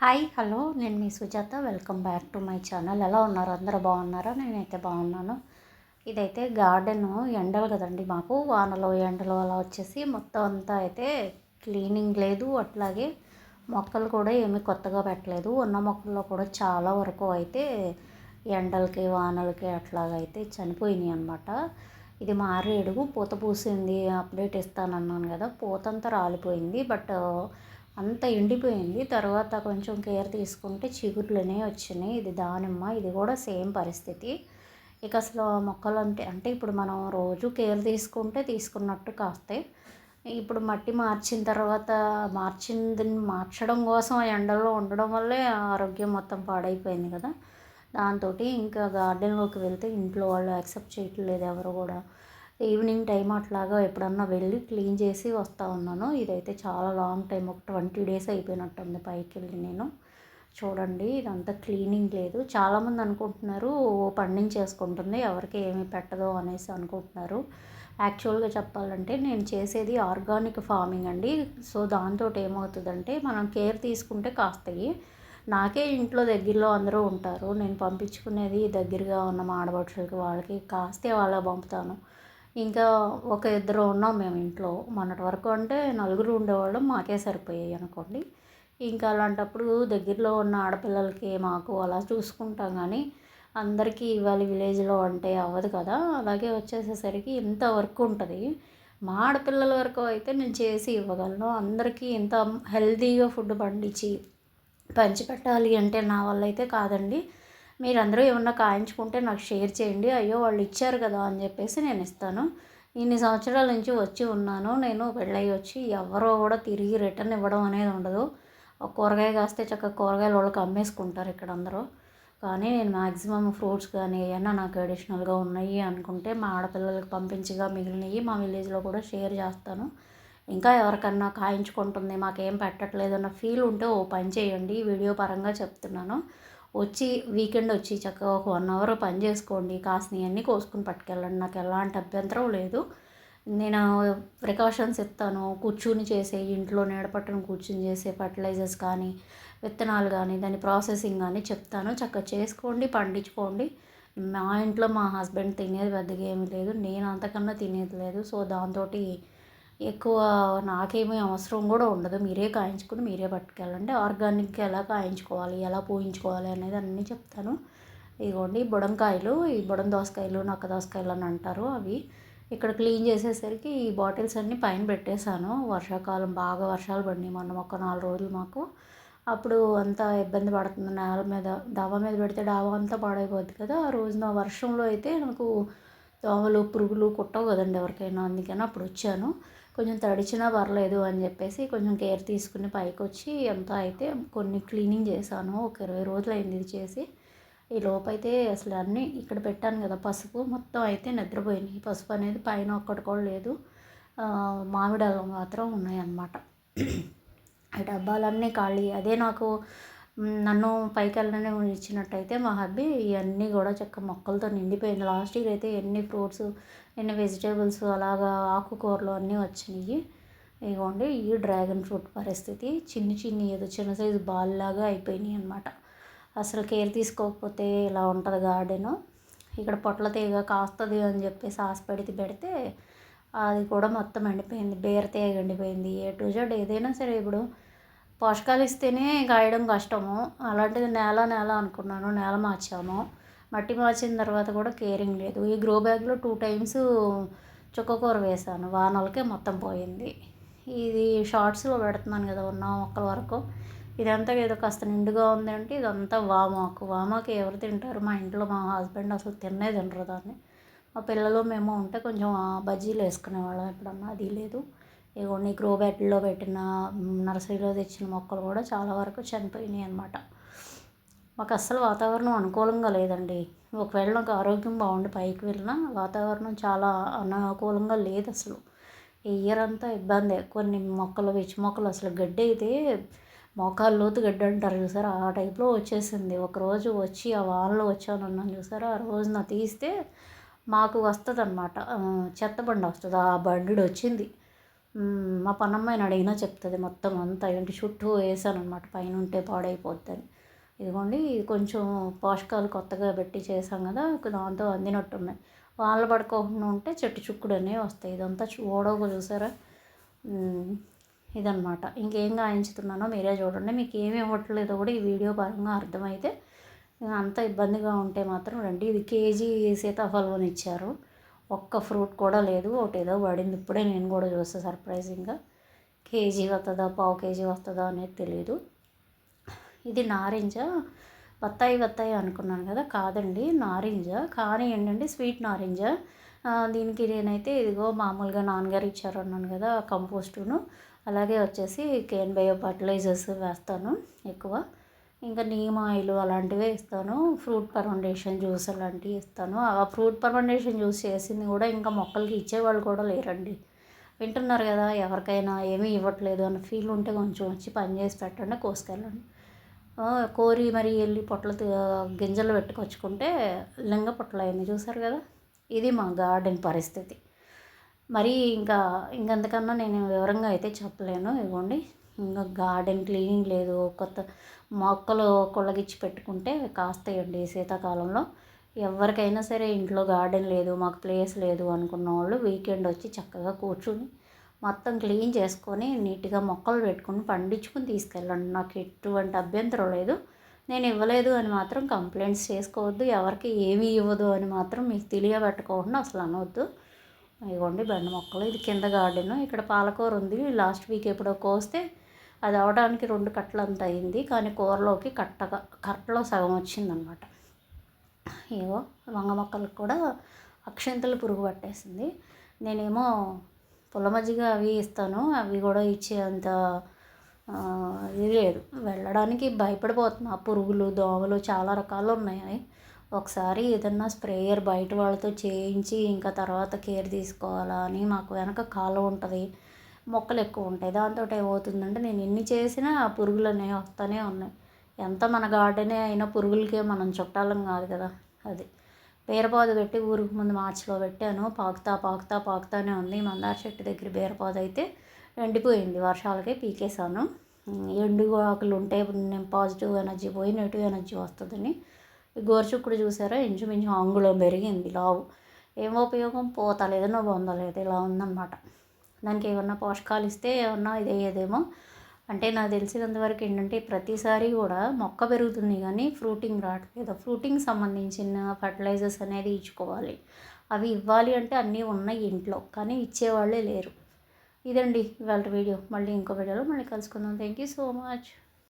Hi hello నేను మీ Sujatha. Welcome back to my channel. ఎలా ఉన్నారు? అందరూ బాగున్నారా? నేనైతే బాగున్నాను. ఇదైతే గార్డెను. ఎండలు కదండి మాకు, వానలో ఎండలు అలా వచ్చేసి మొత్తం అంతా అయితే క్లీనింగ్ లేదు. అట్లాగే మొక్కలు కూడా ఏమీ కొత్తగా పెట్టలేదు. ఉన్న మొక్కల్లో కూడా చాలా వరకు అయితే ఎండలకి వానలకి అట్లాగైతే చనిపోయినాయి అన్నమాట. ఇది మారేడు పూత పూసింది, అప్డేట్ ఇస్తానన్నాను కదా, పూతంతా రాలిపోయింది. బట్ అంత ఎండిపోయింది. తర్వాత కొంచెం కేర్ తీసుకుంటే చిగుర్లనే వచ్చినాయి. ఇది దానిమ్మ, ఇది కూడా సేమ్ పరిస్థితి. ఇక అసలు మొక్కలు అంటే ఇప్పుడు మనం రోజు కేర్ తీసుకుంటే తీసుకున్నట్టు కాస్తాయి. ఇప్పుడు మట్టి మార్చిన తర్వాత మార్చింది మార్చడం కోసం ఆ ఎండల్లో ఉండడం వల్లే ఆరోగ్యం మొత్తం పాడైపోయింది కదా. దాంతో ఇంకా గార్డెన్లోకి వెళ్తే ఇంట్లో వాళ్ళు యాక్సెప్ట్ చేయట్లేదు ఎవరు కూడా. ఈవినింగ్ టైం అట్లాగా ఎప్పుడన్నా వెళ్ళి క్లీన్ చేసి వస్తూ ఉన్నాను. ఇదైతే చాలా లాంగ్ టైం, ఒక 20 డేస్ అయిపోయినట్టుంది పైకి వెళ్ళి నేను. చూడండి, ఇదంతా క్లీనింగ్ లేదు. చాలామంది అనుకుంటున్నారు పండించేసుకుంటుంది, ఎవరికి ఏమీ పెట్టదు అనేసి అనుకుంటున్నారు. యాక్చువల్గా చెప్పాలంటే నేను చేసేది ఆర్గానిక్ ఫార్మింగ్ అండి. సో దాంతో ఏమవుతుందంటే మనం కేర్ తీసుకుంటే కాస్తాయి. నాకే ఇంట్లో దగ్గరలో అందరూ ఉంటారు. నేను పంపించుకునేది దగ్గరగా ఉన్న మా ఆడపడుచులకి, వాళ్ళకి కాస్తే వాళ్ళకి పంపుతాను. ఇంకా ఒక ఇద్దరు ఉన్నాం మేము ఇంట్లో. మొన్నటి వరకు అంటే నలుగురు ఉండేవాళ్ళం, మాకే సరిపోయాయి అనుకోండి. ఇంకా అలాంటప్పుడు దగ్గరలో ఉన్న ఆడపిల్లలకి మాకు అలా చూసుకుంటాం. కానీ అందరికీ ఇవ్వాలి విలేజ్లో అంటే అవ్వదు కదా. అలాగే వచ్చేసేసరికి ఇంత వర్క్ ఉంటుంది. మా ఆడపిల్లల వరకు అయితే నేను చేసి ఇవ్వగలను. అందరికీ ఇంత హెల్తీగా ఫుడ్ పంచిపెట్టాలి అంటే నా వల్ల అయితే కాదండి. మీరందరూ ఏమన్నా కాయించుకుంటే నాకు షేర్ చేయండి. అయ్యో వాళ్ళు ఇచ్చారు కదా అని చెప్పేసి నేను ఇస్తాను. ఇన్ని సంవత్సరాల నుంచి వచ్చి ఉన్నాను నేను. పెళ్ళయి వచ్చి ఎవరో కూడా తిరిగి రిటర్న్ ఇవ్వడం అనేది ఉండదు. ఒక కూరగాయ కాస్తే చక్కగా కూరగాయలు వాళ్ళకి అమ్మేసుకుంటారు ఇక్కడ అందరూ. కానీ నేను మ్యాక్సిమం ఫ్రూట్స్ కానీ ఏమన్నా నాకు అడిషనల్గా ఉన్నాయి అనుకుంటే మా ఆడపిల్లలకి పంపించగా మిగిలినవి మా విలేజ్లో కూడా షేర్ చేస్తాను. ఇంకా ఎవరికన్నా కాయించుకుంటుంది మాకేం పెట్టట్లేదు అన్న ఫీల్ ఉంటే ఓ పని చేయండి, వీడియో పరంగా చెప్తున్నాను. వచ్చి వీకెండ్ వచ్చి చక్కగా ఒక 1 అవర్ పని చేసుకోండి, కాసినవన్నీ కోసుకుని పట్టుకెళ్ళండి. నాకు ఎలాంటి అభ్యంతరం లేదు. నేను ప్రికాషన్స్ ఇస్తాను. కూర్చుని చేసే, ఇంట్లో నీడ పట్టున కూర్చుని చేసే ఫర్టిలైజర్స్ కానీ విత్తనాలు కానీ దాని ప్రాసెసింగ్ కానీ చెప్తాను. చక్కగా చేసుకోండి, పండించుకోండి. మా ఇంట్లో మా హస్బెండ్ తినేది పెద్దగా ఏమీ లేదు, నేను అంతకన్నా తినేది లేదు. సో దాంతో ఎక్కువ నాకేమీ అవసరం కూడా ఉండదు. మీరే కాయించుకుని మీరే పట్టుకెళ్ళండి. ఆర్గానిక్గా ఎలా కాయించుకోవాలి, ఎలా పూయించుకోవాలి అనేది అన్నీ చెప్తాను. ఇదిగోండి బుడంకాయలు, ఈ బుడం దోసకాయలు, నక్క దోసకాయలు అని అంటారు అవి. ఇక్కడ క్లీన్ చేసేసరికి ఈ బాటిల్స్ అన్నీ పైన పెట్టేశాను. వర్షాకాలం బాగా వర్షాలు పడినాయి మొన్న ఒక 4 రోజులు మాకు. అప్పుడు అంతా ఇబ్బంది పడుతుంది. నేల మీద డాబా మీద పెడితే డాబా అంతా పాడైపోద్ది కదా. ఆ రోజున వర్షంలో అయితే నాకు దోమలు పురుగులు కుట్టవు కదండి ఎవరికైనా. అందుకని అప్పుడు వచ్చాను. కొంచెం తడిచినా పర్లేదు అని చెప్పేసి కొంచెం కేర్ తీసుకుని పైకి వచ్చి అంతా అయితే కొన్ని క్లీనింగ్ చేశాను. ఒక 20 రోజులు అయింది ఇది చేసి. ఈ లోపైతే అసలు అన్నీ ఇక్కడ పెట్టాను కదా పసుపు, మొత్తం అయితే నిద్రపోయినాయి. పసుపు అనేది పైన ఒక్కటి కూడా లేదు. మామిడాలు మాత్రం ఉన్నాయన్నమాట. ఆ డబ్బాలన్నీ ఖాళీ. అదే నాకు నన్ను పైకి వెళ్ళనే ఇచ్చినట్టయితే మా హబ్బీ ఇవన్నీ కూడా చక్క మొక్కలతో నిండిపోయింది. లాస్ట్ ఇయర్ అయితే ఎన్ని ఫ్రూట్స్, ఎన్ని వెజిటేబుల్స్, అలాగా ఆకుకూరలు అన్నీ వచ్చినాయి. ఇదిగోండి ఈ డ్రాగన్ ఫ్రూట్ పరిస్థితి. చిన్ని ఏదో చిన్న సైజు బాల్ లాగా అయిపోయినాయి అనమాట. అసలు కేర్ తీసుకోకపోతే ఇలా ఉంటుంది గార్డెను. ఇక్కడ పొట్ల తీగ కాస్తుంది అని చెప్పేసి పెడితే అది కూడా మొత్తం ఎండిపోయింది. బీర తీగ ఎండిపోయింది. ఏ టు జెడ్ ఏదైనా సరే ఇప్పుడు పోషకాలు ఇస్తేనే కాయడం కష్టము. అలాంటిది నేల అనుకున్నాను, నేల మార్చాము. మట్టి మార్చిన తర్వాత కూడా కేరింగ్ లేదు. ఈ గ్రో బ్యాగ్లో 2 టైమ్స్ చుక్కకూర వేశాను, వానలకే మొత్తం పోయింది. ఇది షార్ట్స్లో పెడుతున్నాను కదా ఉన్న మొక్కల వరకు. ఇదంతా ఏదో కాస్త నిండుగా ఉంది అంటే ఇదంతా వామాకు ఎవరు తింటారు? మా ఇంట్లో మా హస్బెండ్ అసలు తినరు దాన్ని. మా పిల్లలు మేము ఉంటే కొంచెం బజ్జీలు వేసుకునేవాళ్ళం ఎప్పుడన్నా, అది లేదు. ఇగోండి గ్రో బ్యాగ్లో పెట్టిన నర్సరీలో తెచ్చిన మొక్కలు కూడా చాలా వరకు చనిపోయినాయి అన్నమాట. మాకు అస్సలు వాతావరణం అనుకూలంగా లేదండి. ఒకవేళ నాకు ఆరోగ్యం బాగుండి పైకి వెళ్ళినా వాతావరణం చాలా అనుకూలంగా లేదు అసలు. ఈ ఇయర్ అంతా ఇబ్బందే. కొన్ని మొక్కలు, పిచ్చి మొక్కలు, అసలు గడ్డి అయితే మోకాలు లోతు గడ్డి అంటారు చూసారా, ఆ టైప్లో వచ్చేసింది. ఒకరోజు వచ్చి ఆ వానలో వచ్చానన్నాను చూసారా, ఆ రోజున తీస్తే మాకు వస్తుంది అన్నమాట, చెత్త బండి వస్తుంది, ఆ బండి వచ్చింది. మా పనమ్మాయిని అడిగినా చెప్తుంది మొత్తం అంతా ఏంటి చుట్టూ వేసానమాట పైన ఉంటే పాడైపోద్దని. ఇదిగోండి ఇది కొంచెం పోషకాలు కొత్తగా పెట్టి చేసాం కదా, దాంతో అందినట్టున్నాయి. వానలు పడుకోకుండా ఉంటే చెట్టు చుక్కుడు అనేవి వస్తాయి. ఇదంతా ఓడోగ చూసారా. ఇదనమాట. ఇంకేం గాయించుతున్నానో మీరే చూడండి. మీకు ఏమి ఇవ్వట్లేదో కూడా ఈ వీడియో పరంగా అర్థమైతే, అంత ఇబ్బందిగా ఉంటే మాత్రం రండి. ఇది కేజీ సీతాఫలం ఇచ్చారు, ఒక్క ఫ్రూట్ కూడా లేదు. ఒకటి ఏదో పడింది, ఇప్పుడే నేను కూడా చూస్తే సర్ప్రైజింగ్గా. కేజీ వస్తుందా పావు కేజీ వస్తుందా అనేది తెలియదు. ఇది నారింజ. బత్తాయి అనుకున్నాను కదా, కాదండి నారింజ. కానీ ఏంటంటే స్వీట్ నారింజ. దీనికి నేనైతే ఇదిగో మామూలుగా నాన్నగారు ఇచ్చారు అన్నాను కదా కంపోస్టును, అలాగే వచ్చేసి కేన్ బయో ఫర్టిలైజర్స్ వేస్తాను ఎక్కువ. ఇంకా నీమ్ ఆయిల్ అలాంటివే ఇస్తాను. ఫ్రూట్ ఫర్మెంటేషన్ జ్యూస్ అలాంటివి ఇస్తాను. ఆ ఫ్రూట్ ఫర్మెంటేషన్ జ్యూస్ చేసింది కూడా ఇంకా మొక్కలకి ఇచ్చేవాళ్ళు కూడా లేరండి. వింటున్నారు కదా, ఎవరికైనా ఏమీ ఇవ్వట్లేదు అన్న ఫీల్ ఉంటే కొంచెం వచ్చి పని చేసి పెట్టండి, కోసుకెళ్ళండి. కోరి మరి వెళ్ళి పొట్ల గింజలు పెట్టుకొచ్చుకుంటే లింగ పొట్ల అయింది చూసారు కదా. ఇది మా గార్డెన్ పరిస్థితి. మరి ఇంకంతకన్నా నేను వివరంగా అయితే చెప్పలేను. ఇవ్వండి, ఇంకా గార్డెన్ క్లీనింగ్ లేదు, కొత్త మొక్కలు కొళ్ళగిచ్చి పెట్టుకుంటే కాస్తాయండి శీతాకాలంలో. ఎవరికైనా సరే ఇంట్లో గార్డెన్ లేదు, మాకు ప్లేస్ లేదు అనుకున్న వాళ్ళు వీకెండ్ వచ్చి చక్కగా కూర్చుని మొత్తం క్లీన్ చేసుకొని నీట్గా మొక్కలు పెట్టుకుని పండించుకుని తీసుకెళ్ళండి. నాకు ఎటువంటి అభ్యంతరం లేదు. నేను ఇవ్వలేదు అని మాత్రం కంప్లైంట్స్ చేసుకోవద్దు, ఎవరికి ఏమీ ఇవ్వదు అని మాత్రం మీకు తెలియబెట్టుకోకుండా అసలు అనవద్దు. ఇదిగోండి బెండ మొక్కలు. ఇది కింద గార్డెను. ఇక్కడ పాలకూర ఉంది, లాస్ట్ వీక్ ఎప్పుడో కోస్తే అది అవడానికి 2 కట్టలు అంత అయింది, కానీ కూరలోకి కట్టలో సగం వచ్చిందనమాట. ఏవో వంగ మొక్కలకు కూడా అక్షింతలు పురుగు పట్టేసింది. నేనేమో పుల్ల మజ్జిగ అవి ఇస్తాను, అవి కూడా ఇచ్చేంత ఇది లేదు. వెళ్ళడానికి భయపడిపోతున్నా. పురుగులు దోమలు చాలా రకాలు ఉన్నాయి. ఒకసారి ఏదన్నా స్ప్రేయర్ బయట వాళ్ళతో చేయించి ఇంకా తర్వాత కేర్ తీసుకోవాలా అని. మాకు వెనక కాలువ ఉంటుంది, మొక్కలు ఎక్కువ ఉంటాయి. దాంతో ఏమవుతుందంటే నేను ఎన్ని చేసినా ఆ పురుగులు అనేవి వస్తూనే ఉన్నాయి. ఎంత మన గార్డెనే అయినా పురుగులకే మనం చుట్టాలం కాదు కదా. అది బీరపాదు పెట్టి ఊరికి ముందు మార్చిలో పెట్టాను, పాకుతానే ఉంది. మందార చెట్టు దగ్గర బీరపాదు అయితే ఎండిపోయింది, వర్షాలకే పీకేశాను. ఎండు ఆకులు ఉంటే నేను పాజిటివ్ ఎనర్జీ పోయి నెగిటివ్ ఎనర్జీ వస్తుందని. గోరుచుక్కుడు చూసారా, ఇంచుమించు అంగుళం పెరిగింది లావు. ఏం ఉపయోగం, పోతా లేదనో బొందలేదు, ఇలా ఉందన్నమాట. దానికి ఏమన్నా పోషకాలు ఇస్తే ఏమన్నా ఇదేదేమో. అంటే నాకు తెలిసినంతవరకు ఏంటంటే ప్రతిసారి కూడా మొక్క పెరుగుతుంది కానీ ఫ్రూటింగ్ రావట్లేదు. ఫ్రూటింగ్ సంబంధించిన ఫర్టిలైజర్స్ అనేది ఇచ్చుకోవాలి. అవి ఇవ్వాలి అంటే అన్నీ ఉన్నాయి ఇంట్లో, కానీ ఇచ్చేవాళ్ళే లేరు. ఇదండి ఇవాళ వీడియో. మళ్ళీ ఇంకో వీడియోలో మళ్ళీ కలుసుకుందాం. Thank you so much.